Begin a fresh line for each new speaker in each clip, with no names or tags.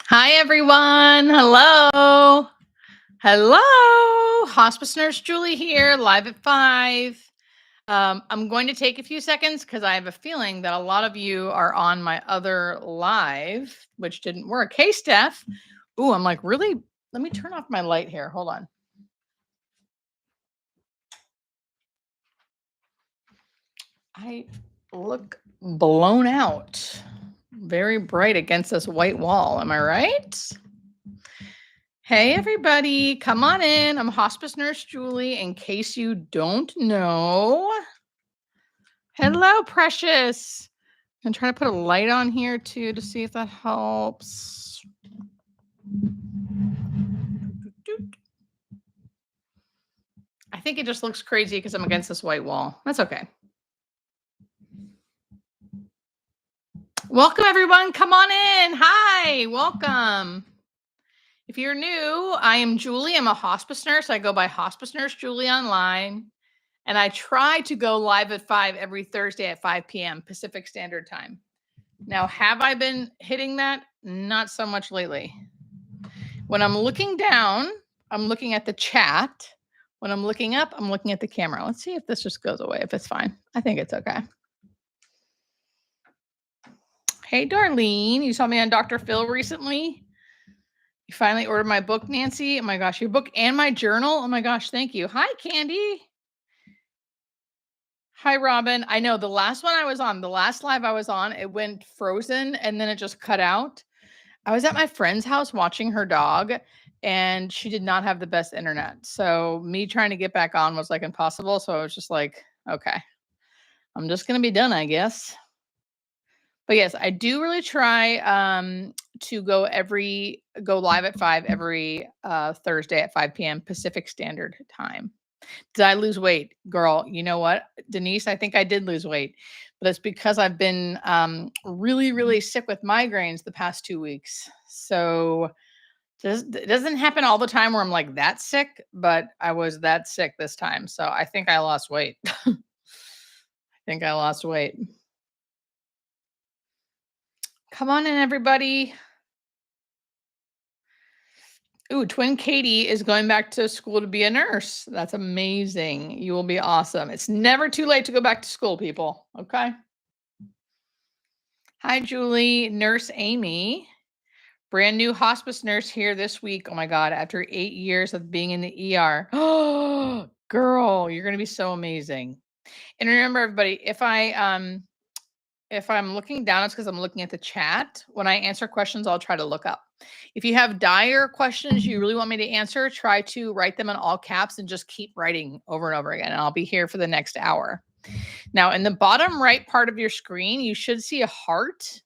Hi, everyone. Hello. Hello. Hospice Nurse Julie here, live at 5. I'm going to take a few seconds because I have a feeling that a lot of you are on my other live, which didn't work. Hey, Steph. Ooh, I'm like, really? Let me turn off my light here. Hold on. I look blown out, very bright against this white wall. Am I right? Hey, everybody, come on in. I'm Hospice Nurse Julie, in case you don't know. Hello, precious. I'm trying to put a light on here too to see if that helps. I think it just looks crazy because I'm against this white wall. That's okay. Welcome, everyone. Come on in. Hi, welcome. If you're new, I am Julie. I'm a hospice nurse. I go by Hospice Nurse Julie online. And I try to go live at 5 every Thursday at 5 p.m. Pacific Standard Time. Now, have I been hitting that? Not so much lately. When I'm looking down, I'm looking at the chat. When I'm looking up, I'm looking at the camera. Let's see if this just goes away, if it's fine. I think it's okay. Hey, Darlene, you saw me on Dr. Phil recently. You finally ordered my book, Nancy. Oh my gosh, your book and my journal. Oh my gosh, thank you. Hi, Candy. Hi, Robin. I know the last one I was on, the last live I was on, it went frozen and then it just cut out. I was at my friend's house watching her dog and she did not have the best internet. So me trying to get back on was like impossible. So I was just like, okay, I'm just going to be done, I guess. But yes, I do really try to go live at 5 every Thursday at 5 p.m. Pacific Standard Time. Did I lose weight? Girl, you know what? Denise, I think I did lose weight, but it's because I've been really, really sick with migraines the past 2 weeks. So it doesn't happen all the time where I'm like that sick, but I was that sick this time. So I think I lost weight. I think I lost weight. Come on in, everybody. Ooh, twin Katie is going back to school to be a nurse. That's amazing. You will be awesome. It's never too late to go back to school, people. Okay. Hi, Julie. Nurse Amy. Brand new hospice nurse here this week. Oh my God. After 8 years of being in the ER. Oh, girl, you're going to be so amazing. And remember, everybody, if I'm looking down, it's because I'm looking at the chat. When I answer questions, I'll try to look up. If you have dire questions you really want me to answer, try to write them in all caps and just keep writing over and over again. And I'll be here for the next hour. Now, in the bottom right part of your screen, you should see a heart.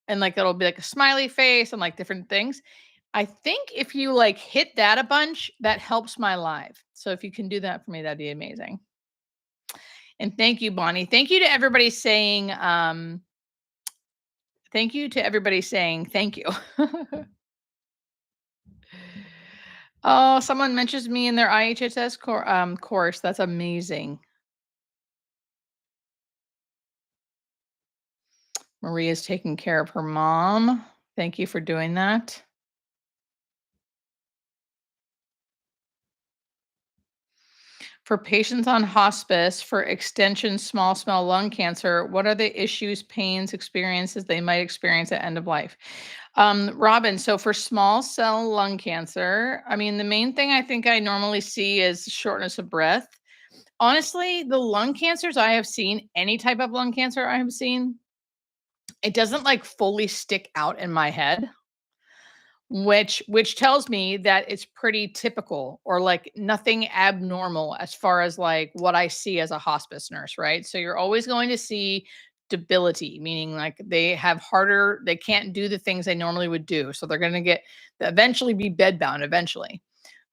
And like it'll be like a smiley face and like different things. I think if you like hit that a bunch, that helps my live. So if you can do that for me, that'd be amazing. And thank you, Bonnie. Thank you to everybody saying, thank you. Oh, someone mentions me in their IHSS course. That's amazing. Maria's taking care of her mom. Thank you for doing that. For patients on hospice for extension small cell lung cancer, what are the issues, pains, experiences they might experience at end of life? Robin, so for small cell lung cancer, I mean, the main thing I think I normally see is shortness of breath. Honestly, the lung cancers I have seen, any type of lung cancer I have seen, it doesn't like fully stick out in my head, which tells me that it's pretty typical or like nothing abnormal as far as like what I see as a hospice nurse, right? So you're always going to see debility, meaning like they can't do the things they normally would do. So they're going to get eventually be bedbound eventually.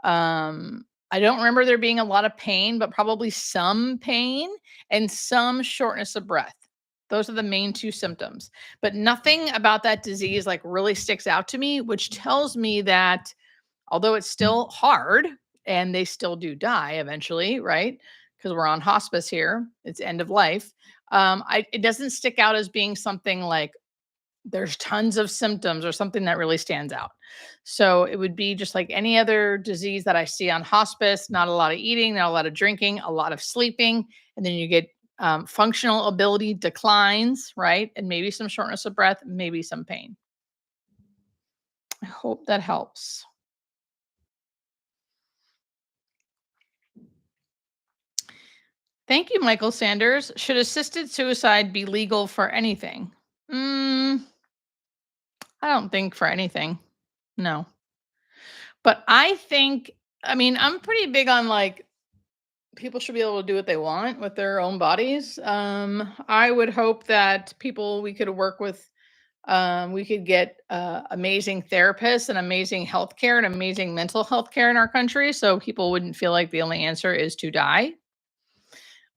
I don't remember there being a lot of pain, but probably some pain and some shortness of breath. Those are the main 2 symptoms, but nothing about that disease like really sticks out to me, which tells me that although it's still hard and they still do die eventually, right? Because we're on hospice here, it's end of life. It doesn't stick out as being something like there's tons of symptoms or something that really stands out. So it would be just like any other disease that I see on hospice, not a lot of eating, not a lot of drinking, a lot of sleeping, and then you get functional ability declines, right? And maybe some shortness of breath, maybe some pain. I hope that helps. Thank you, Michael Sanders. Should assisted suicide be legal for anything? Mm, I don't think for anything. No. But I think, I mean, I'm pretty big on like people should be able to do what they want with their own bodies. I would hope that people we could work with, we could get amazing therapists and amazing healthcare and amazing mental health care in our country so people wouldn't feel like the only answer is to die.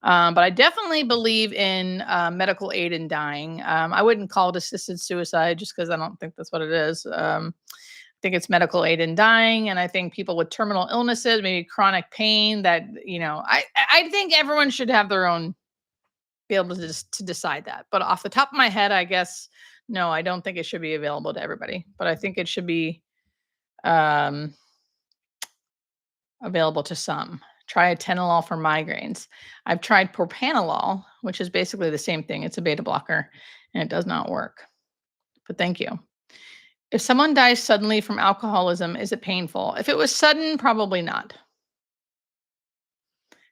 But I definitely believe in medical aid in dying. I wouldn't call it assisted suicide just because I don't think that's what it is. I think it's medical aid in dying, and I think people with terminal illnesses, maybe chronic pain, that I think everyone should have their own, be able to to decide that. But off the top of my head, I guess no, I don't think it should be available to everybody. But I think it should be um, available to some. Try atenolol for migraines. I've tried propranolol, which is basically the same thing. It's a beta blocker, and it does not work. But thank you. If someone dies suddenly from alcoholism, is it painful? If it was sudden, probably not.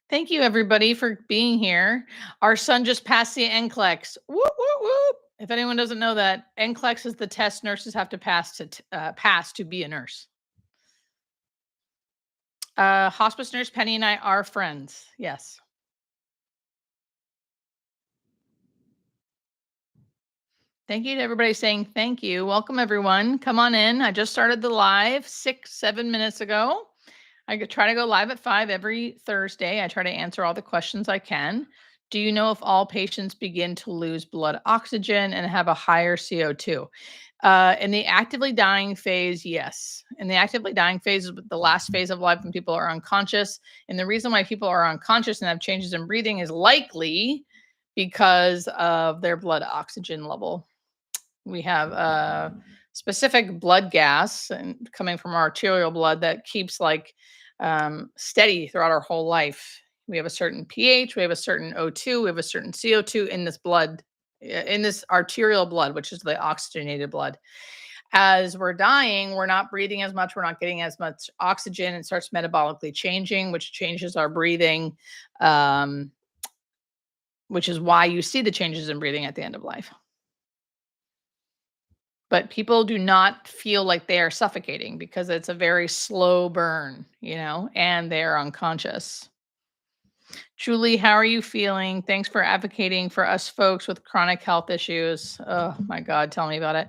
Thank you, everybody, for being here. Our son just passed the NCLEX. Whoop, whoop, whoop. If anyone doesn't know that, NCLEX is the test nurses have to pass to be a nurse. Hospice nurse Penny and I are friends. Yes. Thank you to everybody saying thank you. Welcome, everyone. Come on in. I just started the live 6, 7 minutes ago. I could try to go live at 5 every Thursday. I try to answer all the questions I can. Do you know if all patients begin to lose blood oxygen and have a higher CO2? In the actively dying phase, yes. In the actively dying phase is the last phase of life when people are unconscious. And the reason why people are unconscious and have changes in breathing is likely because of their blood oxygen level. We have a specific blood gas and coming from our arterial blood that keeps like steady throughout our whole life. We have a certain pH, we have a certain O2, we have a certain CO2 in this blood, in this arterial blood, which is the oxygenated blood. As we're dying, we're not breathing as much, we're not getting as much oxygen. It starts metabolically changing, which changes our breathing, um, which is why you see the changes in breathing at the end of life. But people do not feel like they are suffocating because it's a very slow burn, and they're unconscious. Julie, how are you feeling? Thanks for advocating for us folks with chronic health issues. Oh my God, tell me about it.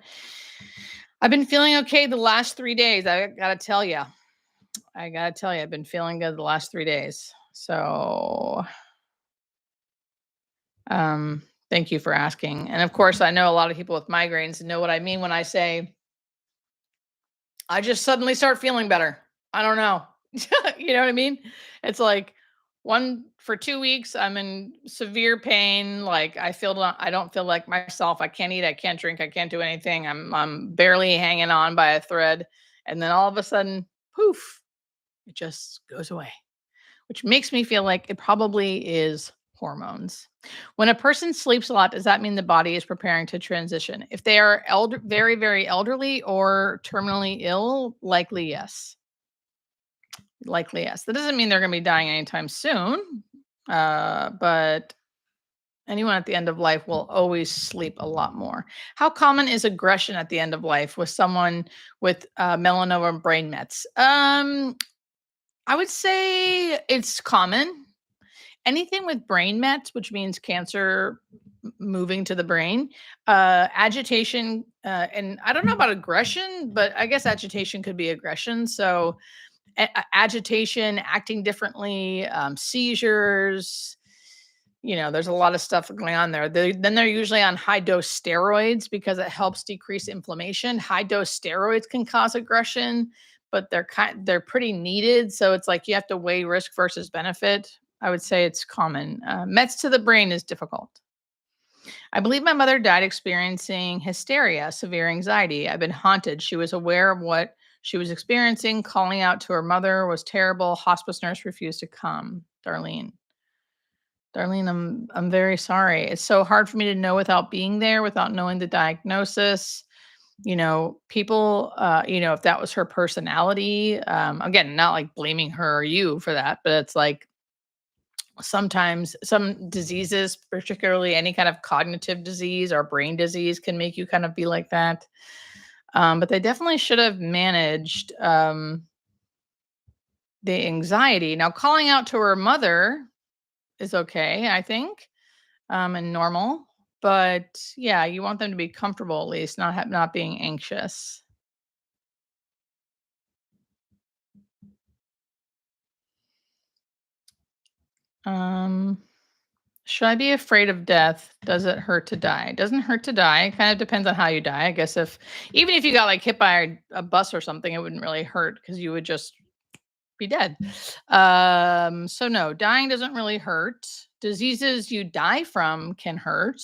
I've been feeling okay the last 3 days. I gotta tell you. I've been feeling good the last 3 days. So thank you for asking. And of course, I know a lot of people with migraines know what I mean when I say I just suddenly start feeling better. I don't know. You know what I mean? It's like one for 2 weeks, I'm in severe pain. Like I don't feel like myself. I can't eat, I can't drink, I can't do anything. I'm barely hanging on by a thread. And then all of a sudden, poof, it just goes away, which makes me feel like it probably is hormones. When a person sleeps a lot, does that mean the body is preparing to transition? If they are very, very elderly or terminally ill, likely yes. Likely yes. That doesn't mean they're going to be dying anytime soon, but anyone at the end of life will always sleep a lot more. How common is aggression at the end of life with someone with melanoma and brain mets? I would say it's common. Anything with brain mets, which means cancer moving to the brain, agitation, and I don't know about aggression, but I guess agitation could be aggression. So agitation, acting differently, seizures. There's a lot of stuff going on there. Then they're usually on high dose steroids because it helps decrease inflammation. High dose steroids can cause aggression, but they're pretty needed. So it's like you have to weigh risk versus benefit. I would say it's common. Mets to the brain is difficult. I believe my mother died experiencing hysteria, severe anxiety. I've been haunted. She was aware of what she was experiencing. Calling out to her mother was terrible. Hospice nurse refused to come. Darlene. Darlene, I'm very sorry. It's so hard for me to know without being there, without knowing the diagnosis. People, if that was her personality, again, not like blaming her or you for that, but it's like sometimes some diseases, particularly any kind of cognitive disease or brain disease, can make you kind of be like that. But they definitely should have managed the anxiety. Now, calling out to her mother is okay, I think, and normal. But yeah, you want them to be comfortable at least, not being anxious. Um, should I be afraid of death? Does it hurt to die? It doesn't hurt to die. It kind of depends on how you die. I guess if even if you got like hit by a bus or something, it wouldn't really hurt because you would just be dead. So no, dying doesn't really hurt. Diseases you die from can hurt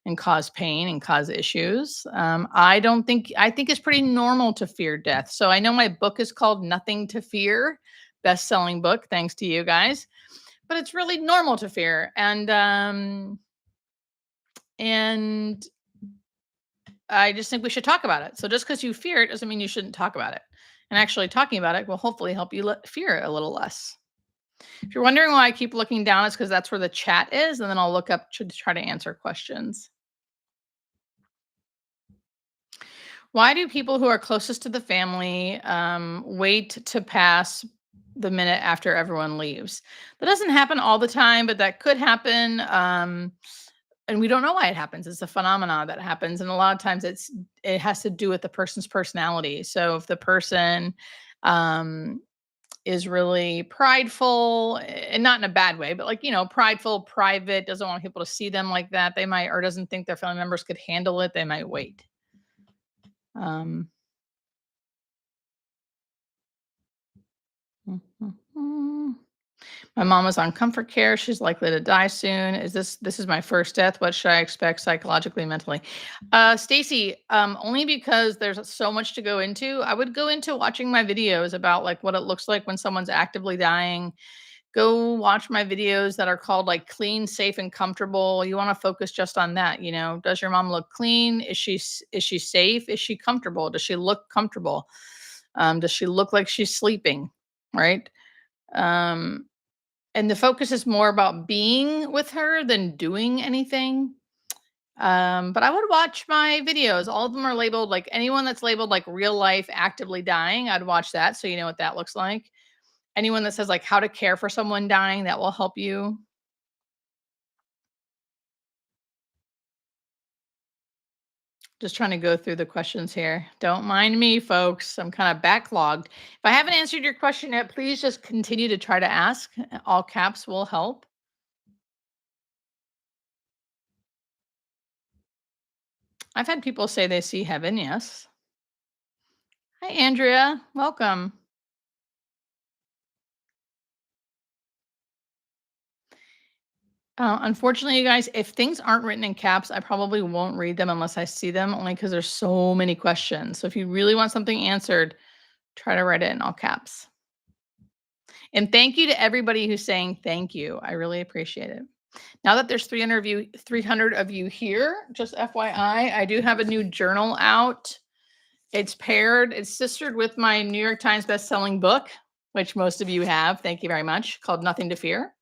and cause pain and cause issues. I think it's pretty normal to fear death. So I know my book is called Nothing to Fear, best-selling book, thanks to you guys. But it's really normal to fear. And I just think we should talk about it. So just because you fear it doesn't mean you shouldn't talk about it. And actually talking about it will hopefully help you fear it a little less. If you're wondering why I keep looking down, it's because that's where the chat is, and then I'll look up to try to answer questions. Why do people who are closest to the family wait to pass the minute after everyone leaves? That doesn't happen all the time, but that could happen. And we don't know why it happens. It's a phenomena that happens, and a lot of times it has to do with the person's personality. So if the person um, is really prideful, and not in a bad way, but like prideful, private, doesn't want people to see them like that, they might, or doesn't think their family members could handle it, they might wait. Um, My mom is on comfort care. She's likely to die soon. This is my first death? What should I expect psychologically, mentally? Stacy, only because there's so much to go into. I would go into watching my videos about like what it looks like when someone's actively dying. Go watch my videos that are called like clean, safe, and comfortable. You want to focus just on that. Does your mom look clean? Is she safe? Is she comfortable? Does she look comfortable? Does she look like she's sleeping? Right. Um, and the focus is more about being with her than doing anything. But I would watch my videos. All of them are labeled like anyone that's labeled like real life actively dying. I'd watch that so you know what that looks like. Anyone that says like how to care for someone dying, that will help you. Just trying to go through the questions here. Don't mind me, folks. I'm kind of backlogged. If I haven't answered your question yet, please just continue to try to ask. All caps will help. I've had people say they see heaven. Yes. Hi, Andrea. Welcome. Unfortunately, you guys, if things aren't written in caps, I probably won't read them unless I see them, only because there's so many questions. So if you really want something answered, try to write it in all caps. And thank you to everybody who's saying thank you. I really appreciate it. Now that there's 300 of you here, just FYI, I do have a new journal out. It's sistered with my New York Times best-selling book, which most of you have. Thank you very much. Called Nothing to Fear.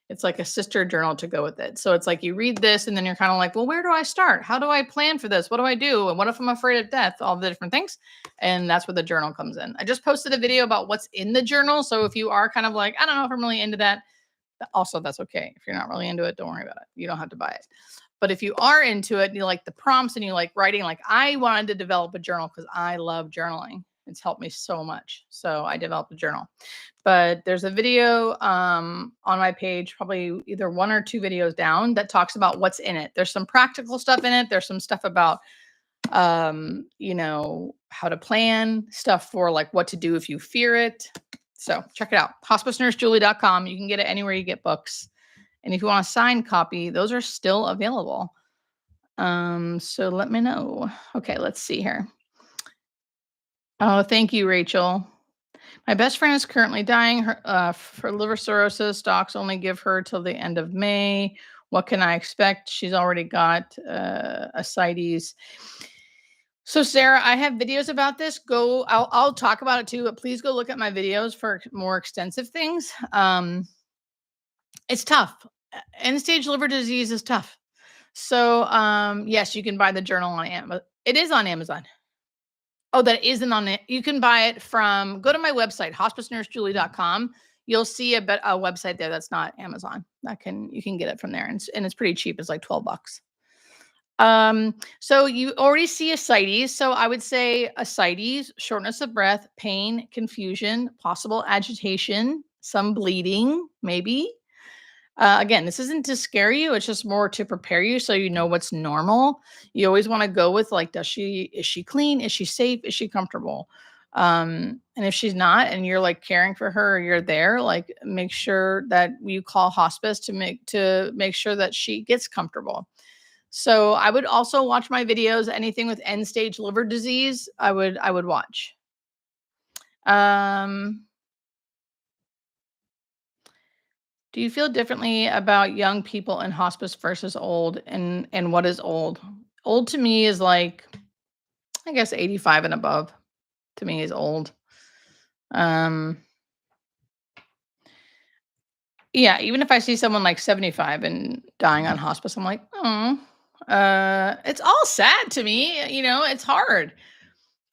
It's like a sister journal to go with it. So it's like you read this and then you're kind of like, well, where do I start? How do I plan for this? What do I do? And what if I'm afraid of death? All the different things. And that's where the journal comes in. I just posted a video about what's in the journal. So if you are kind of like, I don't know if I'm really into that, also that's okay. If you're not really into it, don't worry about it. You don't have to buy it. But if you are into it and you like the prompts and you like writing, like I wanted to develop a journal because I love journaling. It's helped me so much. So I developed a journal. But there's a video on my page, probably either one or two videos down, that talks about what's in it. There's some practical stuff in it. There's some stuff about how to plan, stuff for like what to do if you fear it. So check it out. HospiceNurseJulie.com. You can get it anywhere you get books. And if you want a signed copy, those are still available. So let me know. Okay, let's see here. Oh, thank you, Rachel. My best friend is currently dying for liver cirrhosis. Docs only give her till the end of May. What can I expect? She's already got ascites. So, Sarah, I have videos about this. I'll talk about it too, but please go look at my videos for more extensive things. It's tough. End stage liver disease is tough. So, yes, you can buy the journal on Amazon. It is on Amazon. Oh, that isn't on it. You can buy it from go to my website, hospicenursejulie.com. You'll see a website there that's not Amazon. You can get it from there. And it's pretty cheap. It's like 12 bucks. So you already see ascites. So I would say ascites, shortness of breath, pain, confusion, possible agitation, some bleeding, maybe. Again, this isn't to scare you, it's just more to prepare you so you know what's normal. You always wanna go with, like, is she clean? Is she safe? Is she comfortable? And if she's not and you're, like, caring for her or you're there, like, make sure that you call hospice to make sure that she gets comfortable. So, I would also watch my videos, anything with end-stage liver disease, I would watch. Um Do you feel differently about young people in hospice versus old, and what is old? Old to me is like, I guess 85 and above to me is old. Um, yeah, even if I see someone like 75 and dying on hospice, I'm like, "Oh." It's all sad to me, it's hard.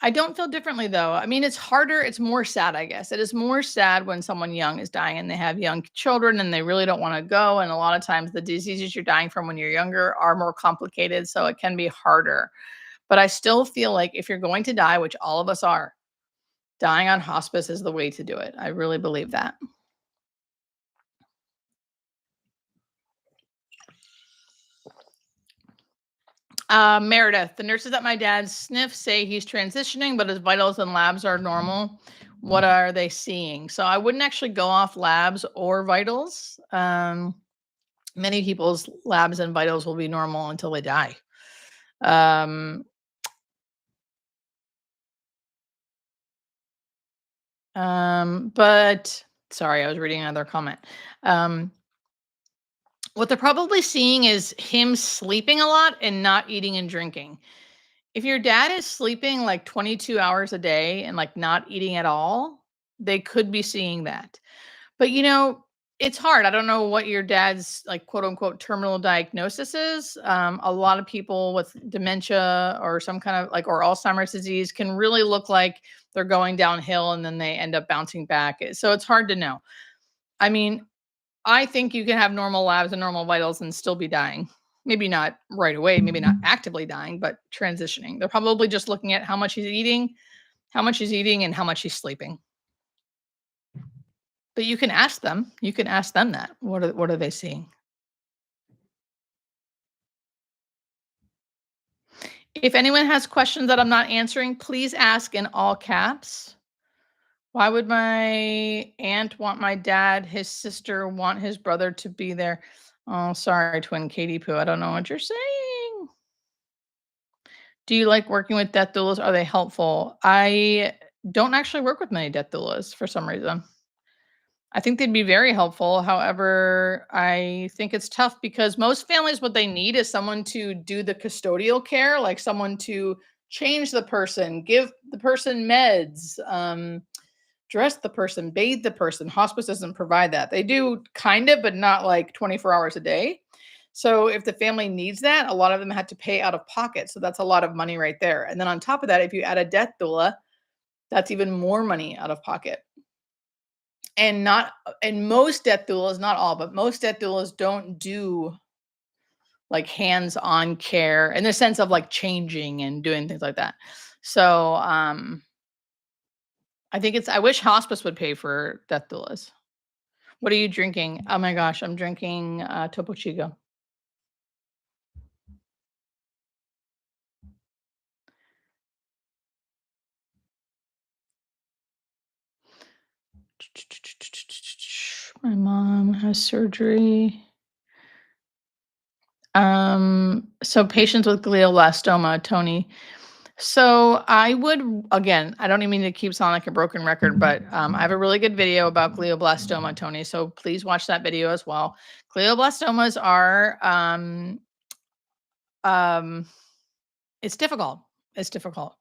I don't feel differently though. I mean, it's harder, it's more sad, I guess. It is more sad when someone young is dying and they have young children and they really don't want to go. And a lot of times the diseases you're dying from when you're younger are more complicated. So it can be harder. But I still feel like if you're going to die, which all of us are, dying on hospice is the way to do it. I really believe that. Meredith, the nurses at my dad's sniff say he's transitioning, but his vitals and labs are normal. What are they seeing? So I wouldn't actually go off labs or vitals. Many people's labs and vitals will be normal until they die. Um, but sorry, I was reading another comment. Um, what they're probably seeing is him sleeping a lot and not eating and drinking. If your dad is sleeping like 22 hours a day and like not eating at all, they could be seeing that. But it's hard. I don't know what your dad's like quote unquote terminal diagnosis is. A lot of people with dementia or some kind of like or Alzheimer's disease can really look like they're going downhill and then they end up bouncing back. So it's hard to know. I mean, I think you can have normal labs and normal vitals and still be dying. Maybe not right away, maybe not actively dying, but transitioning. They're probably just looking at how much he's eating and how much he's sleeping. But you can ask them. You can ask them that. What are they seeing? If anyone has questions that I'm not answering, please ask in all caps. Why would my aunt want my dad, his sister want his brother to be there? Oh, sorry, twin Katie Poo. I don't know what you're saying. Do you like working with death doulas? Are they helpful? I don't actually work with many death doulas for some reason. I think they'd be very helpful. However, I think it's tough because most families, what they need is someone to do the custodial care, like someone to change the person, give the person meds, dress the person, bathe the person. Hospice doesn't provide that. They do kind of, but not like 24 hours a day. So if the family needs that, a lot of them had to pay out of pocket. So that's a lot of money right there. And then on top of that, if you add a death doula, that's even more money out of pocket. And most death doulas, not all, but most death doulas don't do like hands-on care in the sense of like changing and doing things like that. So I wish hospice would pay for death doulas. What are you drinking? Oh my gosh, I'm drinking Topo Chico. My mom has surgery. So patients with glioblastoma, Tony. So I would again, I don't even mean to keep sounding like a broken record, but I have a really good video about glioblastoma, Tony. So please watch that video as well. Glioblastomas are um it's difficult. It's difficult.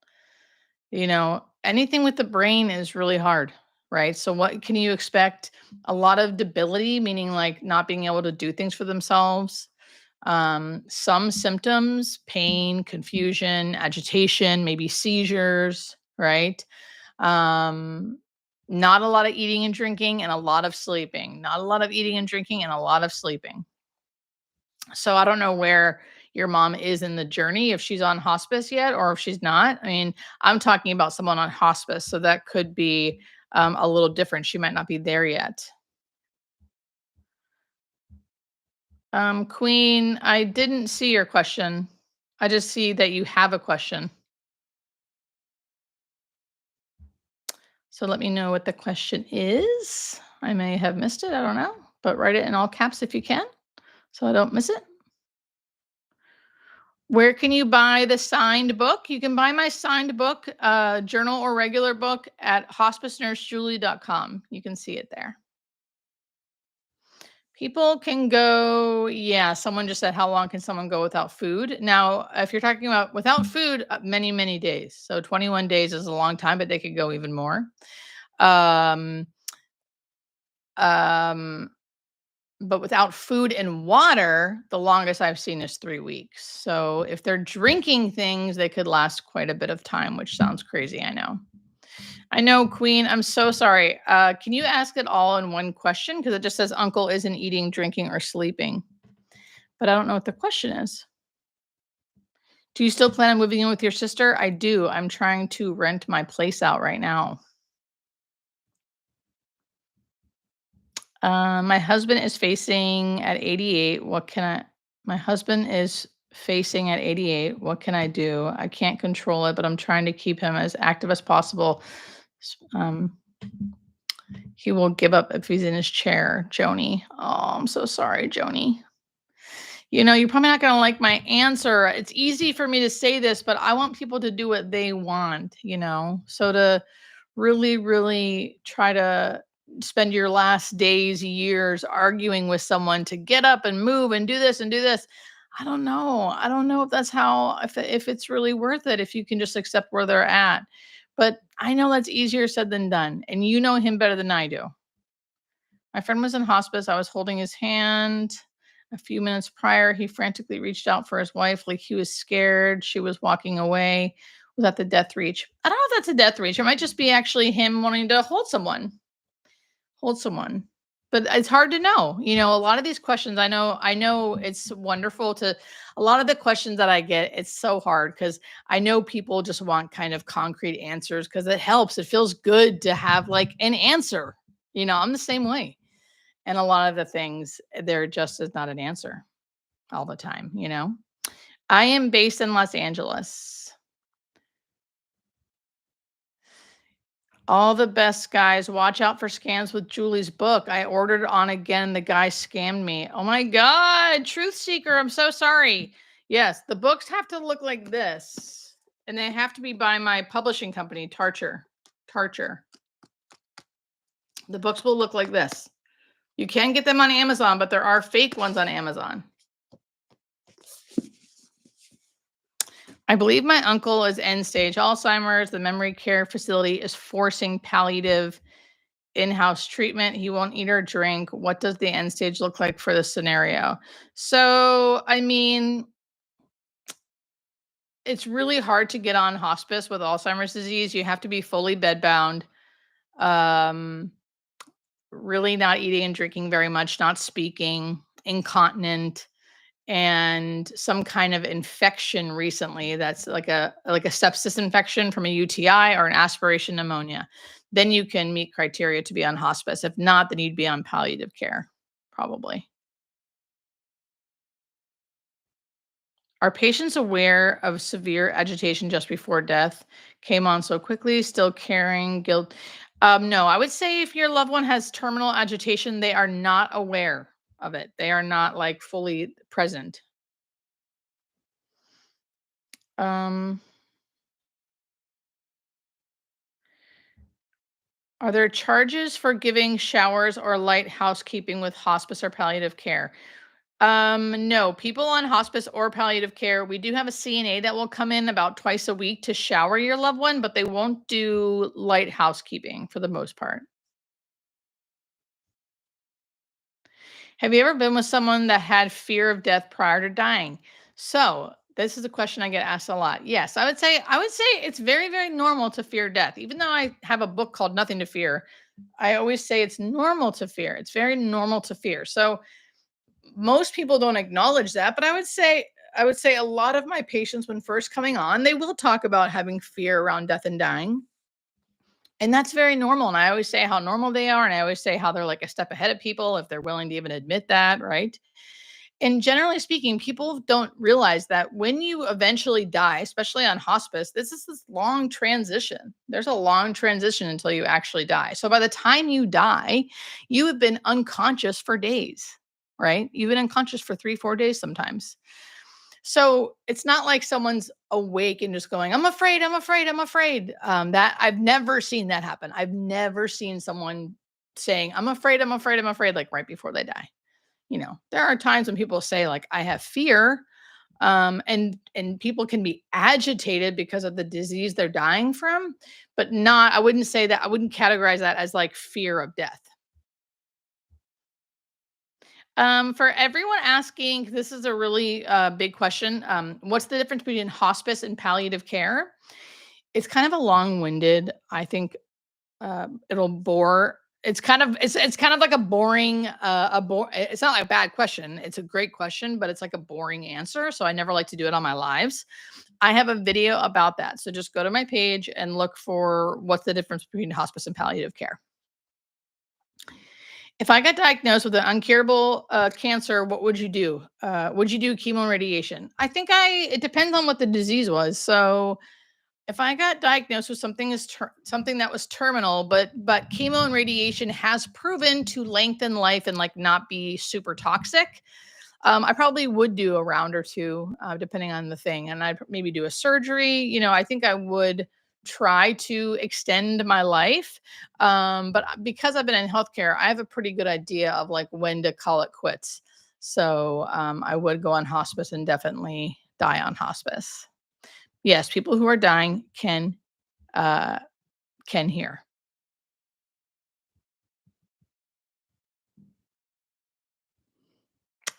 Anything with the brain is really hard, right? So what can you expect? A lot of debility, meaning like not being able to do things for themselves. Some symptoms, pain, confusion, agitation, maybe seizures, right? Um, not a lot of eating and drinking and a lot of sleeping. Not a lot of eating and drinking and a lot of sleeping. So I don't know where your mom is in the journey, if she's on hospice yet or if she's not. I mean, I'm talking about someone on hospice, so that could be a little different. She might not be there yet. Queen, I didn't see your question. I just see that you have a question. So let me know what the question is. I may have missed it. I don't know, but write it in all caps if you can so I don't miss it. Where can you buy the signed book? You can buy my signed book, journal or regular book at hospicenursejulie.com. You can see it there. People can go, yeah, someone just said, how long can someone go without food? Now, if you're talking about without food, many, many days. So 21 days is a long time, but they could go even more. Um, um, but without food and water, the longest I've seen is 3 weeks. So if they're drinking things, they could last quite a bit of time, which sounds crazy. I know. I know, Queen. I'm so sorry. Can you ask it all in one question? Because it just says uncle isn't eating, drinking, or sleeping. But I don't know what the question is. Do you still plan on moving in with your sister? I do. I'm trying to rent my place out right now. My husband is facing at 88. What can I? My husband is facing at 88. What can I do? I can't control it, but I'm trying to keep him as active as possible. Um, he will give up if he's in his chair, Joni. Oh, I'm so sorry, Joni. You're probably not going to like my answer. It's easy for me to say this, but I want people to do what they want. So to really, really try to spend your last days, years arguing with someone to get up and move and do this and do this. I don't know. I don't know if that's how, if it's really worth it, if you can just accept where they're at. But I know that's easier said than done. And you know him better than I do. My friend was in hospice. I was holding his hand. A few minutes prior, he frantically reached out for his wife like he was scared. She was walking away. Was that the death reach? I don't know if that's a death reach. It might just be actually him wanting to hold someone. Hold someone. But it's hard to know. A lot of these questions, I know it's wonderful to a lot of the questions that I get, it's so hard because I know people just want kind of concrete answers because it helps. It feels good to have like an answer. I'm the same way. And a lot of the things, there just is not an answer all the time. I am based in Los Angeles. All the best, guys. Watch out for scams with Julie's book. I ordered on again. The guy scammed me. Oh my God. Truth seeker. I'm so sorry. Yes, the books have to look like this. And they have to be by my publishing company, Tarcher. Tarcher. The books will look like this. You can get them on Amazon, but there are fake ones on Amazon. I believe my uncle is end stage Alzheimer's. The memory care facility is forcing palliative in-house treatment. He won't eat or drink. What does the end stage look like for this scenario? So, I mean, it's really hard to get on hospice with Alzheimer's disease. You have to be fully bedbound, um, really not eating and drinking very much, not speaking, incontinent, and some kind of infection recently that's like a sepsis infection from a UTI or an aspiration pneumonia, then you can meet criteria to be on hospice. If not, then you'd be on palliative care, probably. Are patients aware of severe agitation just before death? Came on so quickly, still caring, guilt. No, I would say if your loved one has terminal agitation, they are not aware of it. They are not like fully present. Um, are there charges for giving showers or light housekeeping with hospice or palliative care? No, people on hospice or palliative care, we do have a CNA that will come in about twice a week to shower your loved one, but they won't do light housekeeping for the most part. Have you ever been with someone that had fear of death prior to dying? So, this is a question I get asked a lot. Yes, I would say it's very very normal to fear death. Even though I have a book called Nothing to Fear, I always say it's normal to fear. It's very normal to fear. So, most people don't acknowledge that, but I would say a lot of my patients when first coming on, they will talk about having fear around death and dying. And that's very normal. And I always say how normal they are. And I always say how they're like a step ahead of people if they're willing to even admit that, right? And generally speaking, people don't realize that when you eventually die, especially on hospice, this is this long transition. There's a long transition until you actually die. So by the time you die, you have been unconscious for days, right? You've been unconscious for 3, 4 days sometimes. So it's not like someone's awake and just going, I'm afraid, I'm afraid, I'm afraid. That I've never seen that happen. I've never seen someone saying, I'm afraid, I'm afraid, I'm afraid, like right before they die. There are times when people say like I have fear, and people can be agitated because of the disease they're dying from, but not I wouldn't say that I wouldn't categorize that as like fear of death. For everyone asking, this is a really big question. What's the difference between hospice and palliative care? It's kind of a long-winded. I think it'll bore. It's kind of like a boring it's not like a bad question. It's a great question, but it's like a boring answer. So I never like to do it on my lives. I have a video about that. So just go to my page and look for what's the difference between hospice and palliative care. If I got diagnosed with an uncurable cancer, what would you do? Would you do chemo and radiation? It depends on what the disease was. So if I got diagnosed with something that was terminal, but chemo and radiation has proven to lengthen life and like not be super toxic, I probably would do a round or two, depending on the thing, and I'd maybe do a surgery. I think I would try to extend my life, but because I've been in healthcare, I have a pretty good idea of like when to call it quits. So I would go on hospice and definitely die on hospice. Yes, people who are dying uh, can hear.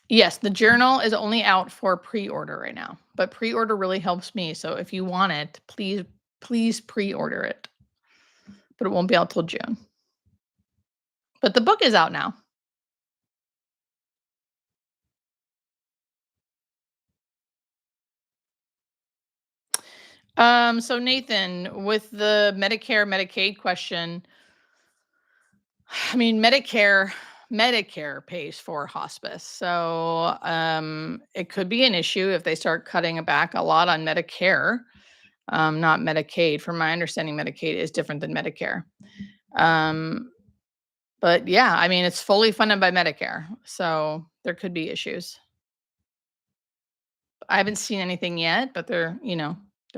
Yes, the journal is only out for pre-order right now, but pre-order really helps me. So if you want it, please pre-order it, but it won't be out till June. But the book is out now. So Nathan, with the Medicare Medicaid question, I mean Medicare pays for hospice. So it could be an issue if they start cutting back a lot on Medicare, not Medicaid. From my understanding, Medicaid is different than Medicare. Um, but yeah, I mean, it's fully funded by Medicare, so there could be issues. I haven't seen anything yet, but there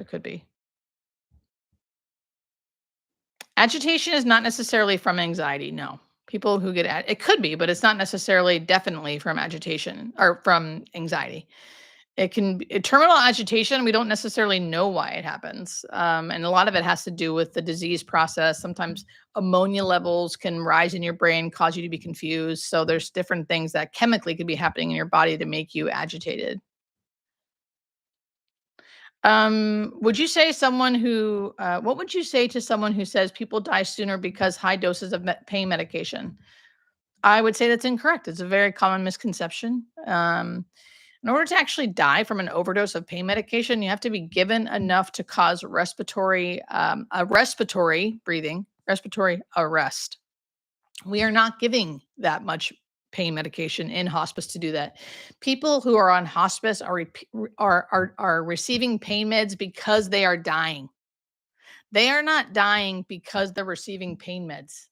could be. Agitation is not necessarily from anxiety. No, people who it could be, but it's not necessarily definitely from agitation or from anxiety. It can be terminal agitation. We don't necessarily know why it happens. And a lot of it has to do with the disease process. Sometimes ammonia levels can rise in your brain, cause you to be confused. So there's different things that chemically could be happening in your body to make you agitated. What would you say to someone who says people die sooner because high doses of pain medication? I would say that's incorrect. It's a very common misconception. In order to actually die from an overdose of pain medication, you have to be given enough to cause respiratory arrest. We are not giving that much pain medication in hospice to do that. People who are on hospice are receiving pain meds because they are dying. They are not dying because they're receiving pain meds.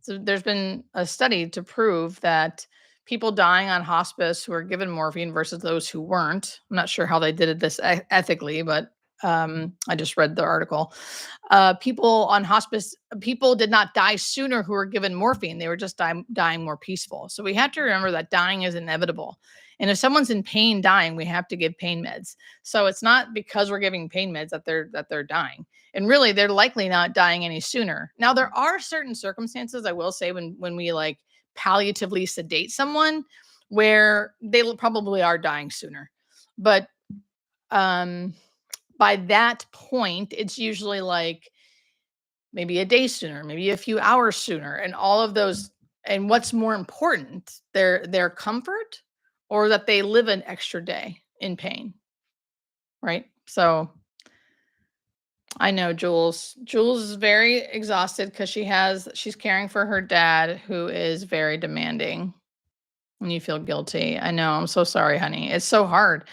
So there's been a study to prove that people dying on hospice who are given morphine versus those who weren't. I'm not sure how they did it this ethically, but I just read the article. People on hospice, people did not die sooner who were given morphine. They were just dying more peaceful. So we have to remember that dying is inevitable. And if someone's in pain dying, we have to give pain meds. So it's not because we're giving pain meds that they're dying. And really, they're likely not dying any sooner. Now, there are certain circumstances, I will say, when we like palliatively sedate someone, where probably are dying sooner. But um, by that point, it's usually like maybe a day sooner, maybe a few hours sooner, and all of those. And what's more important, their comfort, or that they live an extra day in pain, right? So I know Jules. Jules is very exhausted because she's caring for her dad, who is very demanding. And you feel guilty. I know. I'm so sorry, honey. It's so hard.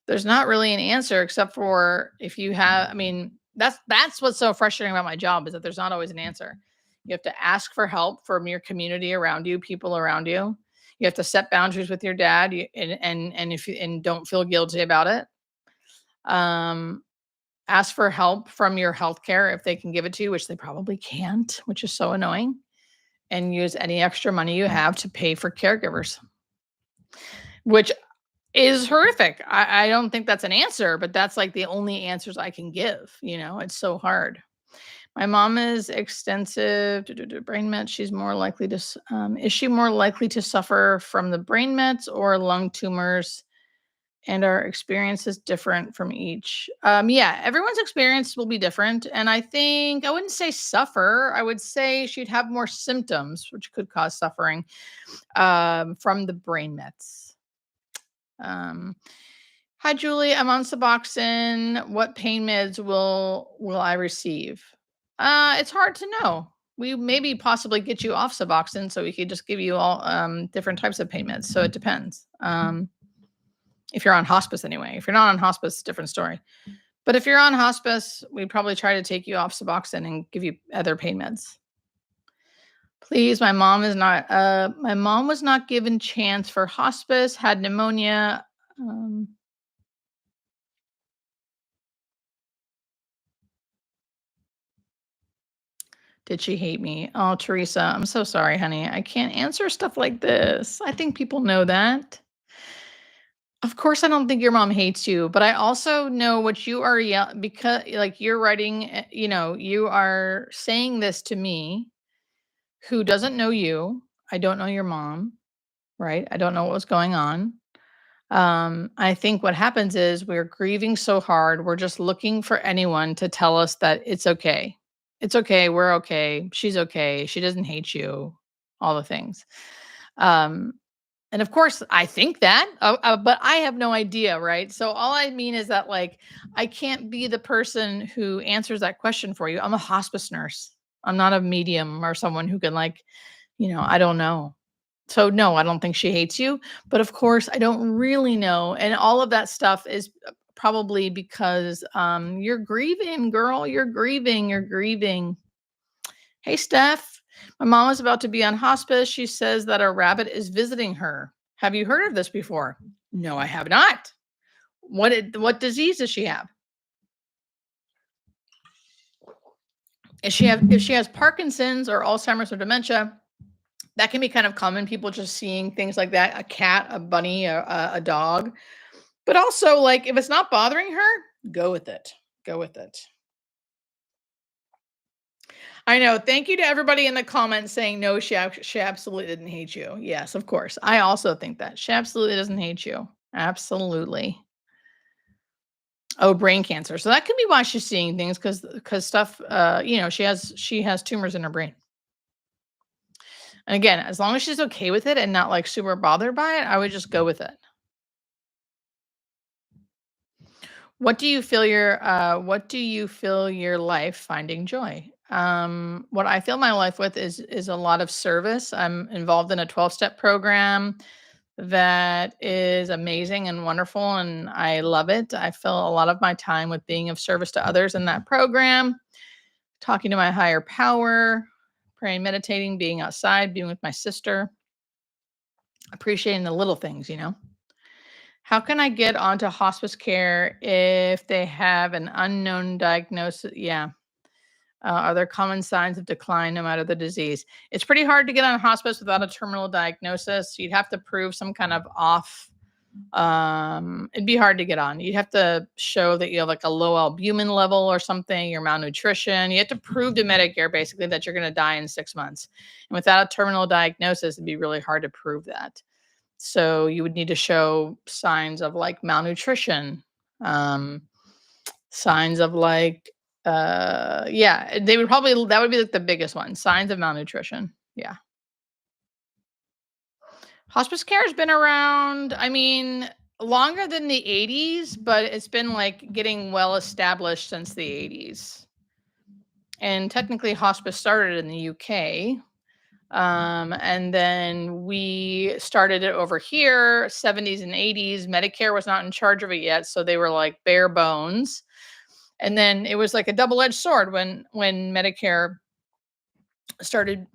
There's not really an answer except for if you have. I mean, that's what's so frustrating about my job, is that there's not always an answer. You have to ask for help from your community around you, people around you. You have to set boundaries with your dad, and if you and don't feel guilty about it. Um, Ask for help from your healthcare if they can give it to you, which they probably can't, which is so annoying. And use any extra money you have to pay for caregivers, which is horrific. I don't think that's an answer, but that's like the only answers I can give. It's so hard. My mom is extensive brain mets. She's more likely to, is she more likely to suffer from the brain mets or lung tumors? And our experience is different from each. Yeah, everyone's experience will be different. And I think I wouldn't say suffer. I would say she'd have more symptoms, which could cause suffering from the brain mets. Um, Hi, Julie. I'm on Suboxone. What pain meds will I receive? It's hard to know. We maybe possibly get you off Suboxone, so we could just give you all different types of pain meds. So it depends. If you're on hospice anyway. If you're not on hospice, different story. But if you're on hospice, we'd probably try to take you off Suboxone and give you other pain meds. Please, my mom was not given chance for hospice, had pneumonia. Did she hate me? Oh, Teresa, I'm so sorry, honey. I can't answer stuff like this. I think people know that. Of course, I don't think your mom hates you, but I also know what you are because like you're writing, you are saying this to me, who doesn't know you. I don't know your mom, right? I don't know what was going on. I think what happens is we're grieving so hard. We're just looking for anyone to tell us that it's okay. It's okay. We're okay. She's okay. She doesn't hate you. All the things. Um, and of course, I think that, but I have no idea, right? So all I mean is that, like, I can't be the person who answers that question for you. I'm a hospice nurse. I'm not a medium or someone who can, like, I don't know. So no, I don't think she hates you, but of course, I don't really know. And all of that stuff is probably because you're grieving, girl. You're grieving. Hey, Steph. My mom is about to be on hospice. She says that a rabbit is visiting her. Have you heard of this before? No, I have not. What disease does she have? If she has Parkinson's or Alzheimer's or dementia, that can be kind of common. People just seeing things like that, a cat, a bunny, a dog. But also, like, if it's not bothering her, go with it. Go with it. I know. Thank you to everybody in the comments saying no, she absolutely didn't hate you. Yes, of course. I also think that. She absolutely doesn't hate you. Absolutely. Oh, brain cancer. So that could be why she's seeing things, because stuff she has tumors in her brain. And again, as long as she's okay with it and not like super bothered by it, I would just go with it. What do you feel your life finding joy? What I fill my life with is a lot of service. I'm involved in a 12-step program that is amazing and wonderful, and I love it. I fill a lot of my time with being of service to others in that program, talking to my higher power, praying, meditating, being outside, being with my sister. Appreciating the little things, you know? How can I get onto hospice care if they have an unknown diagnosis? Yeah. Are there common signs of decline no matter the disease? It's pretty hard to get on hospice without a terminal diagnosis. You'd have to prove some kind of off. It'd be hard to get on. You'd have to show that you have like a low albumin level or something, your malnutrition. You have to prove to Medicare basically that you're going to die in 6 months. And without a terminal diagnosis, it'd be really hard to prove that. So you would need to show signs of like malnutrition, um, signs of like, yeah, they would probably, that would be like the biggest one, signs of malnutrition. Yeah. Hospice care has been around, I mean, longer than the 80s, but it's been like getting well established since the 80s. And technically, hospice started in the UK. And then we started it over here, 70s and 80s. Medicare was not in charge of it yet. So they were like bare bones. And then it was like a double-edged sword when Medicare started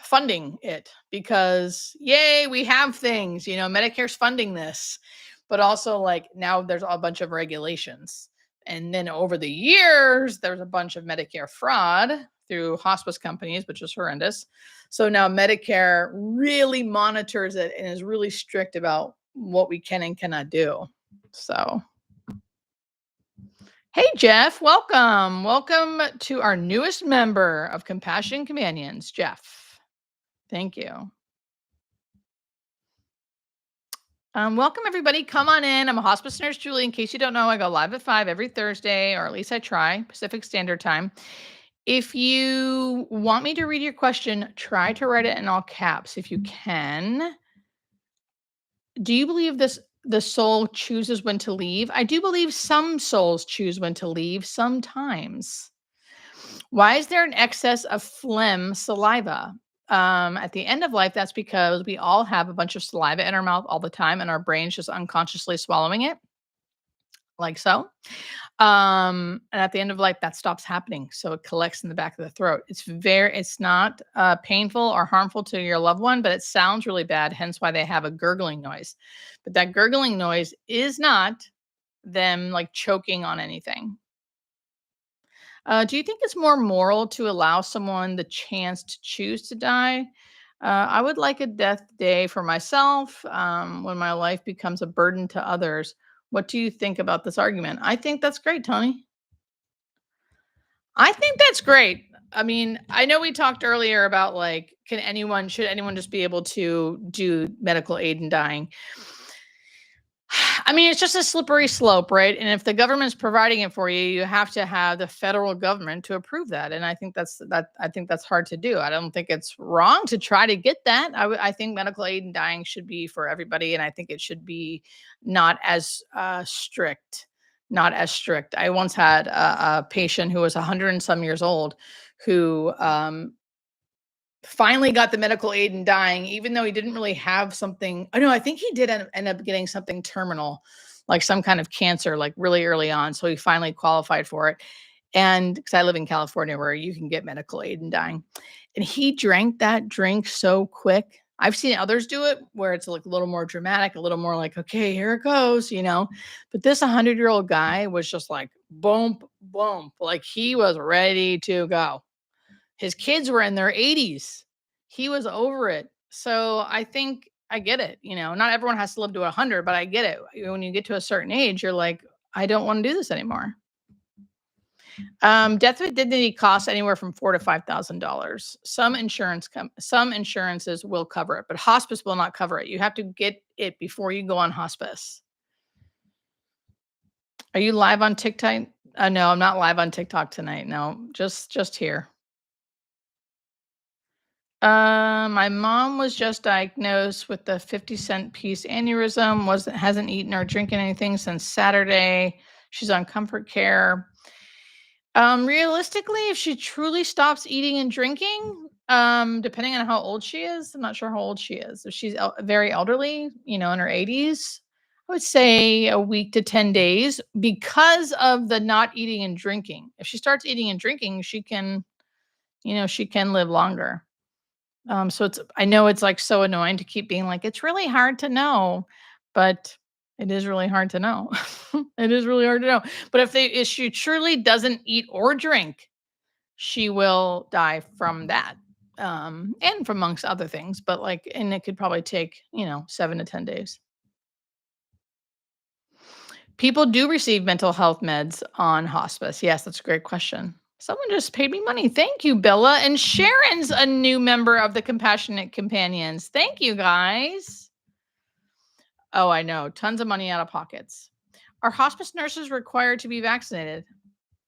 funding it, because yay, we have things, Medicare's funding this, but also like now there's a bunch of regulations. And then over the years there's a bunch of Medicare fraud through hospice companies, which is horrendous. So now Medicare really monitors it and is really strict about what we can and cannot do. So hey, Jeff, welcome. Welcome to our newest member of Compassion Companions, Jeff. Thank you. Welcome, everybody. Come on in. I'm a hospice nurse, Julie. In case you don't know, I go live at 5 every Thursday, or at least I try, Pacific Standard Time. If you want me to read your question, try to write it in all caps if you can. Do you believe the soul chooses when to leave? I do believe some souls choose when to leave sometimes. Why is there an excess of phlegm saliva? At the end of life, that's because we all have a bunch of saliva in our mouth all the time, and our brain's just unconsciously swallowing it, like so. And at the end of life, that stops happening, so it collects in the back of the throat. It's not painful or harmful to your loved one, but it sounds really bad. Hence, why they have a gurgling noise. But that gurgling noise is not them like choking on anything. Do you think it's more moral to allow someone the chance to choose to die? I would like a death day for myself when my life becomes a burden to others. What do you think about this argument? I think that's great, Tony. I think that's great. I mean, I know we talked earlier about like, should anyone just be able to do medical aid in dying? I mean, it's just a slippery slope, right? And if the government's providing it for you, you have to have the federal government to approve that. And I think that's hard to do. I don't think it's wrong to try to get that. I think medical aid in dying should be for everybody, and I think it should be not as strict. Not as strict. I once had a patient who was 100 and some years old, who finally got the medical aid in dying, even though he didn't really have something. Oh no, I think he did end up getting something terminal, like some kind of cancer, like really early on. So he finally qualified for it. And because I live in California where you can get medical aid in dying. And he drank that drink so quick. I've seen others do it where it's like a little more dramatic, a little more like, okay, here it goes. But this 100-year-old guy was just like, boom, boom. Like he was ready to go. His kids were in their 80s. He was over it. So I think I get it. Not everyone has to live to 100, but I get it. When you get to a certain age, you're like, I don't want to do this anymore. Death with dignity costs anywhere from $4,000 to $5,000. Some insurances will cover it, but hospice will not cover it. You have to get it before you go on hospice. Are you live on TikTok? No, I'm not live on TikTok tonight. No, just here. My mom was just diagnosed with the 50-cent piece aneurysm. Hasn't eaten or drinking anything since Saturday. She's on comfort care. Realistically, if she truly stops eating and drinking, depending on how old she is, I'm not sure how old she is. If she's very elderly, in her 80s, I would say a week to 10 days because of the not eating and drinking. If she starts eating and drinking, she can live longer. So I know it's like so annoying to keep being like, it's really hard to know, but it is really hard to know. It is really hard to know. But if she truly doesn't eat or drink, she will die from that. And from amongst other things, but like, and it could probably take, 7 to 10 days. People do receive mental health meds on hospice. Yes, that's a great question. Someone just paid me money. Thank you, Bella. And Sharon's a new member of the Compassionate Companions. Thank you, guys. Oh, I know. Tons of money out of pockets. Are hospice nurses required to be vaccinated?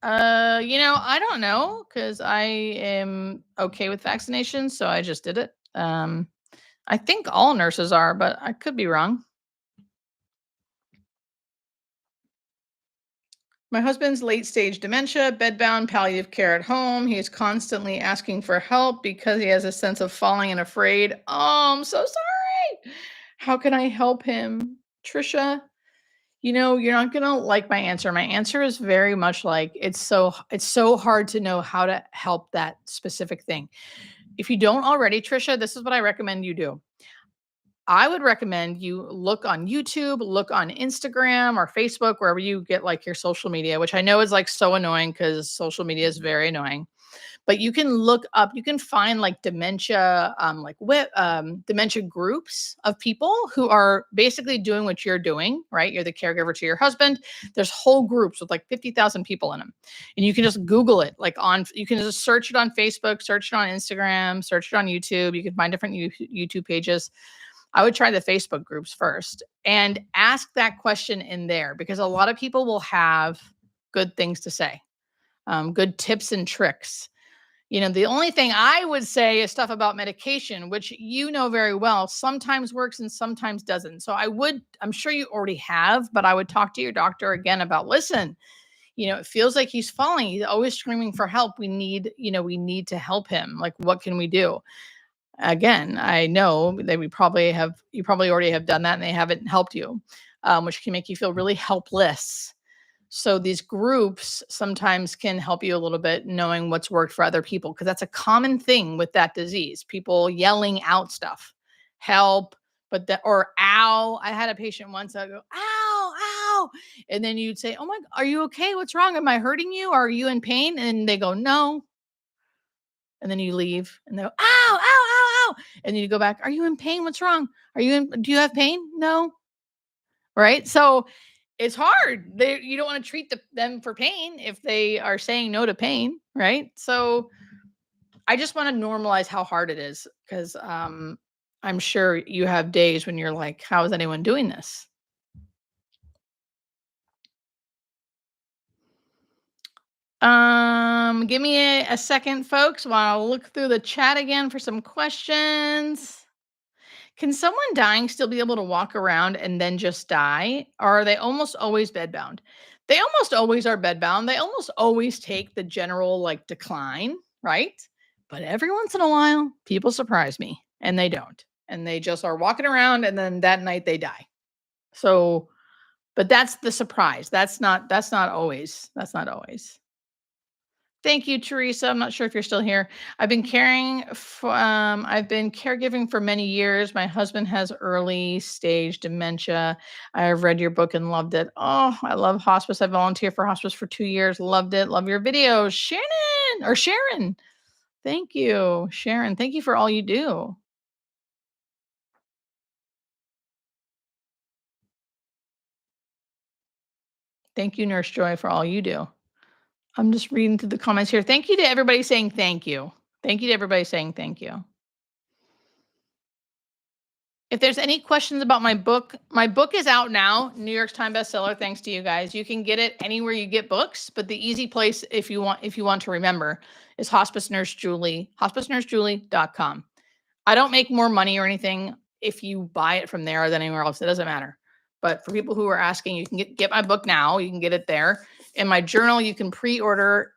I don't know because I am okay with vaccinations, so I just did it. I think all nurses are, but I could be wrong. My husband's late stage dementia, bedbound, palliative care at home. He is constantly asking for help because he has a sense of falling and afraid. Oh, I'm so sorry. How can I help him? Trisha, you're not going to like my answer. My answer is very much like it's so hard to know how to help that specific thing. If you don't already, Trisha, this is what I recommend you do. I would recommend you look on YouTube, look on Instagram or Facebook, wherever you get like your social media, which I know is like so annoying because social media is very annoying. But you can look up, you can find like dementia, dementia groups of people who are basically doing what you're doing, right? You're the caregiver to your husband. There's whole groups with like 50,000 people in them. And you can just Google it, you can just search it on Facebook, search it on Instagram, search it on YouTube. You can find different YouTube pages. I would try the Facebook groups first and ask that question in there because a lot of people will have good things to say, good tips and tricks. The only thing I would say is stuff about medication, which very well, sometimes works and sometimes doesn't. So I'm sure you already have, but I would talk to your doctor again about, listen, it feels like he's falling. He's always screaming for help. We need to help him. Like, what can we do? Again, I know that you probably already have done that and they haven't helped you, which can make you feel really helpless. So these groups sometimes can help you a little bit knowing what's worked for other people because that's a common thing with that disease. People yelling out stuff, help, or ow. I had a patient once. I go, ow, ow, and then you'd say, oh my, are you okay? What's wrong? Am I hurting you? Are you in pain? And they go, no. And then you leave and they go, ow, ow, ow, ow. And then you go back, are you in pain? What's wrong? Do you have pain? No. Right. So it's hard. You don't want to treat them for pain if they are saying no to pain. Right. So I just want to normalize how hard it is because I'm sure you have days when you're like, how is anyone doing this? Give me a second, folks, while I look through the chat again for some questions. Can someone dying still be able to walk around and then just die? Or are they almost always bedbound? They almost always are bedbound. They almost always take the general like decline, right? But every once in a while, people surprise me and they don't. And they just are walking around and then that night they die. So, but that's the surprise. That's not always. That's not always. Thank you, Teresa. I'm not sure if you're still here. I've been caregiving for many years. My husband has early stage dementia. I've read your book and loved it. Oh, I love hospice. I volunteered for hospice for 2 years. Loved it. Love your videos. Sharon. Thank you, Sharon. Thank you for all you do. Thank you, Nurse Joy, for all you do. I'm just reading through the comments here. Thank you to everybody saying thank you. Thank you to everybody saying thank you. If there's any questions about my book is out now, New York Times bestseller, thanks to you guys. You can get it anywhere you get books, but the easy place if you want to remember is Hospice Nurse Julie, hospicenursejulie.com. I don't make more money or anything if you buy it from there than anywhere else. It doesn't matter. But for people who are asking, you can get my book now. You can get it there. And my journal, you can pre-order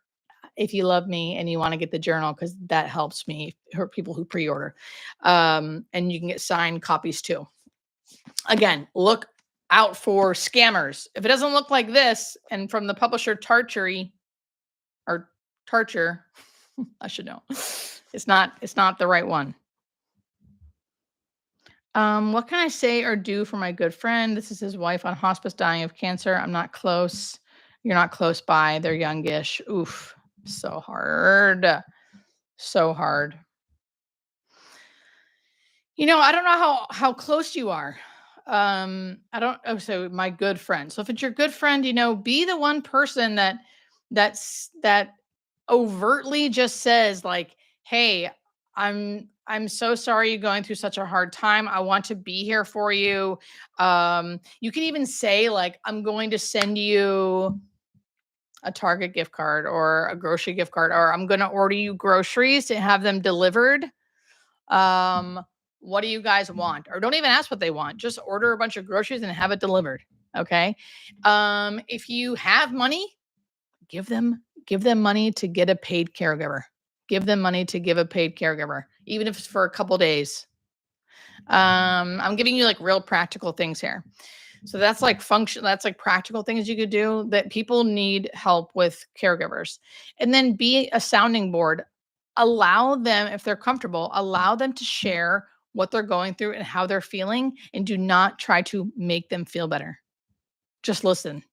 if you love me and you want to get the journal because that helps me for people who pre-order. And you can get signed copies too. Again, look out for scammers. If it doesn't look like this and from the publisher Tarcher, I should know. It's not the right one. What can I say or do for my good friend? This is his wife on hospice dying of cancer. I'm not close. You're not close by. They're youngish. Oof. So hard. So hard. I don't know how close you are. I don't oh, so my good friend. So if it's your good friend, be the one person that overtly just says like, "Hey, I'm so sorry you're going through such a hard time. I want to be here for you." You can even say like, "I'm going to send you a Target gift card or a grocery gift card, or I'm going to order you groceries to have them delivered. um, what do you guys want?" Or don't even ask what they want. Just order a bunch of groceries and have it delivered. Okay. If you have money, give them money to get a paid caregiver. Give them money to give a paid caregiver, even if it's for a couple days. I'm giving you like real practical things here. So that's like practical things you could do that people need help with caregivers. And then be a sounding board. Allow them, if they're comfortable, allow them to share what they're going through and how they're feeling, and do not try to make them feel better. Just listen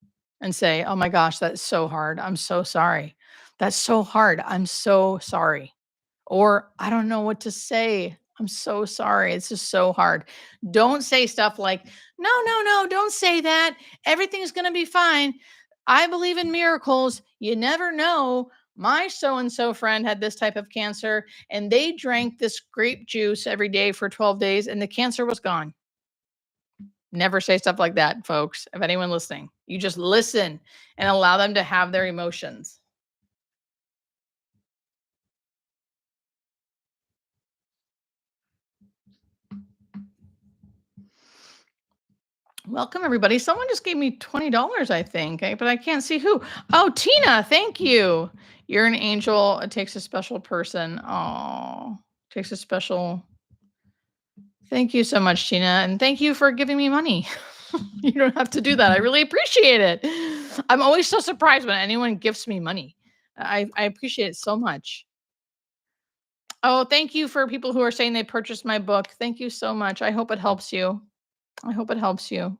and say, "Oh my gosh, that's so hard. I'm so sorry. That's so hard. I'm so sorry." Or, "I don't know what to say. I'm so sorry. It's just so hard." Don't say stuff like, "No, no, no, don't say that. Everything's going to be fine. I believe in miracles. You never know. My so and so friend had this type of cancer and they drank this grape juice every day for 12 days and the cancer was gone." Never say stuff like that, folks. If anyone listening, you just listen and allow them to have their emotions. Welcome, everybody. Someone just gave me $20, I think, but I can't see who. Oh, Tina, thank you. You're an angel. It takes a special person. Oh, takes a special. Thank you so much, Tina. And thank you for giving me money. You don't have to do that. I really appreciate it. I'm always so surprised when anyone gives me money. I appreciate it so much. Oh, thank you for people who are saying they purchased my book. Thank you so much. I hope it helps you. I hope it helps you.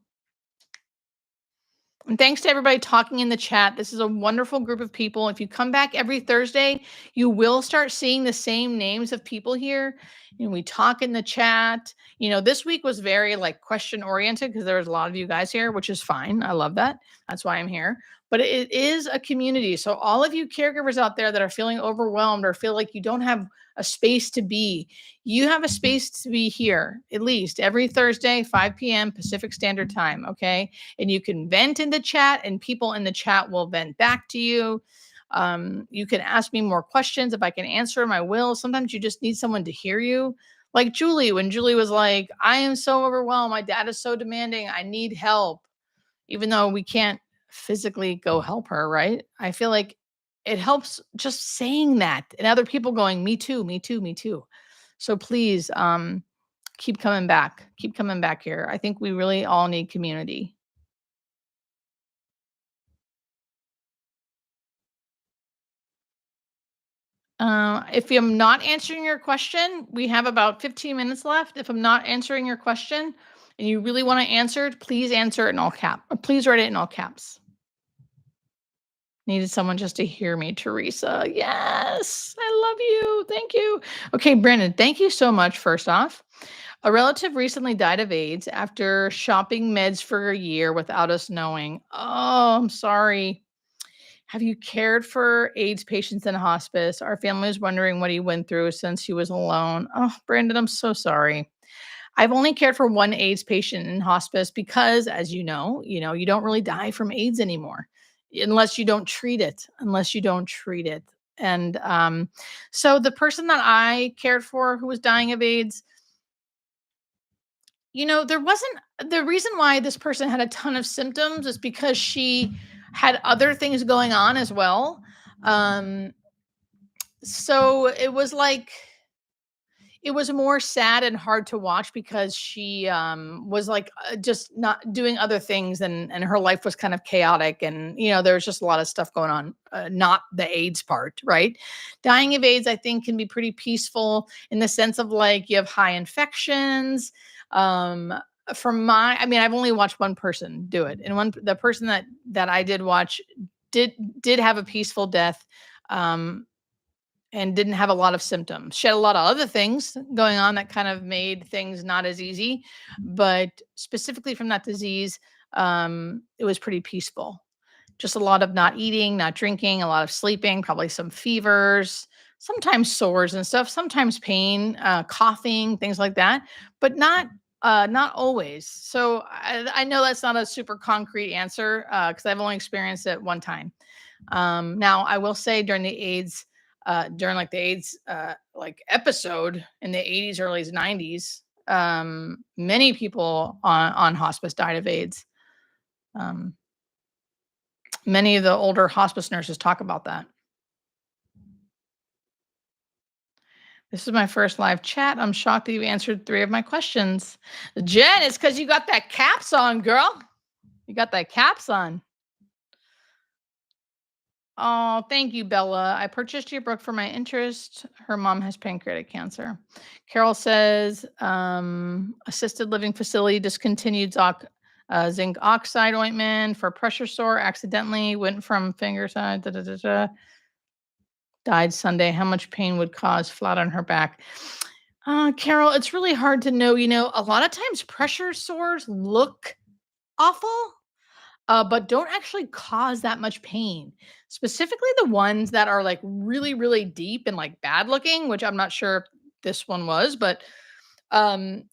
And thanks to everybody talking in the chat. This is a wonderful group of people. If you come back every Thursday, you will start seeing the same names of people here. And we talk in the chat. This week was very like question oriented because there was a lot of you guys here, which is fine. I love that. That's why I'm here. But it is a community. So all of you caregivers out there that are feeling overwhelmed or feel like you don't have a space to be, you have a space to be here at least every Thursday, 5 p.m. Pacific Standard Time. Okay. And you can vent in the chat and people in the chat will vent back to you. You can ask me more questions. If I can answer them, I will. Sometimes you just need someone to hear you. Like Julie, when Julie was like, "I am so overwhelmed. My dad is so demanding. I need help." Even though we can't physically go help her, right? I feel like it helps just saying that and other people going, "Me too, me too, me too." So please, keep coming back. Keep coming back here. I think we really all need community. If I'm not answering your question, we have about 15 minutes left. If I'm not answering your question and you really want to answer it, please answer it in all caps. Please write it in all caps. Needed someone just to hear me, Teresa. Yes, I love you. Thank you. Okay, Brandon, thank you so much. First off, a relative recently died of AIDS after shopping meds for a year without us knowing. Oh, I'm sorry. Have you cared for AIDS patients in hospice? Our family is wondering what he went through since he was alone. Oh, Brandon, I'm so sorry. I've only cared for one AIDS patient in hospice because, as you don't really die from AIDS anymore unless you don't treat it. And so the person that I cared for who was dying of AIDS, there wasn't the reason why this person had a ton of symptoms is because she had other things going on as well. Um, so it was more sad and hard to watch because she was like just not doing other things and her life was kind of chaotic and there was just a lot of stuff going on, not the AIDS part, right? Dying of AIDS I think can be pretty peaceful in the sense of like you have high infections, Um, I mean, I've only watched one person do it, and the person that I did watch did did have a peaceful death. Um, and didn't have a lot of symptoms. She had a lot of other things going on that kind of made things not as easy, but specifically from that disease, it was pretty peaceful. Just a lot of not eating, not drinking, a lot of sleeping, probably some fevers, sometimes sores and stuff, sometimes pain, coughing, things like that, but not always. So I know that's not a super concrete answer because I've only experienced it one time. Now I will say during like the AIDS like episode in the 80s, early 90s, many people on hospice died of AIDS. Um, Many of the older hospice nurses talk about that. This is my first live chat. I'm shocked that you answered three of my questions. Jen, it's because you got that caps on, girl. You got that caps on. Oh, thank you, Bella. I purchased your book for my interest. Her mom has pancreatic cancer. Carol says, assisted living facility discontinued zinc oxide ointment for pressure sore. Accidentally went from finger side. Da, da, da, da. Died Sunday. How much pain would cause flat on her back? Carol, it's really hard to know. A lot of times pressure sores look awful, but don't actually cause that much pain. Specifically, the ones that are like really, really deep and like bad looking, which I'm not sure if this one was, but um,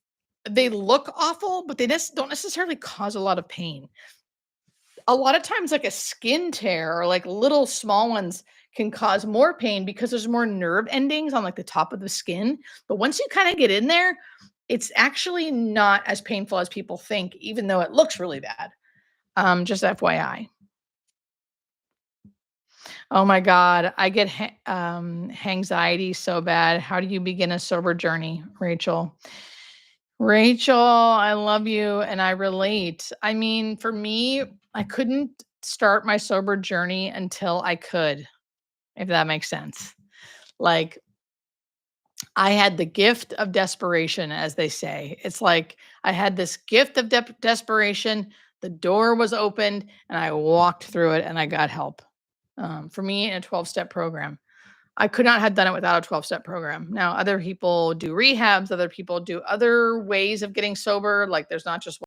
they look awful, but they just don't necessarily cause a lot of pain. A lot of times, like a skin tear or like little small ones can cause more pain because there's more nerve endings on like the top of the skin. But once you kind of get in there, it's actually not as painful as people think, even though it looks really bad. Just FYI. Oh my God, I get anxiety so bad. How do you begin a sober journey, Rachel? Rachel, I love you and I relate. I mean, for me, I couldn't start my sober journey until I could, if that makes sense. Like, I had the gift of desperation, as they say. It's like I had this gift of desperation. The door was opened and I walked through it and I got help. For me, in a 12-step program. I could not have done it without a 12-step program. Now, other people do rehabs, other people do other ways of getting sober. Like, there's not just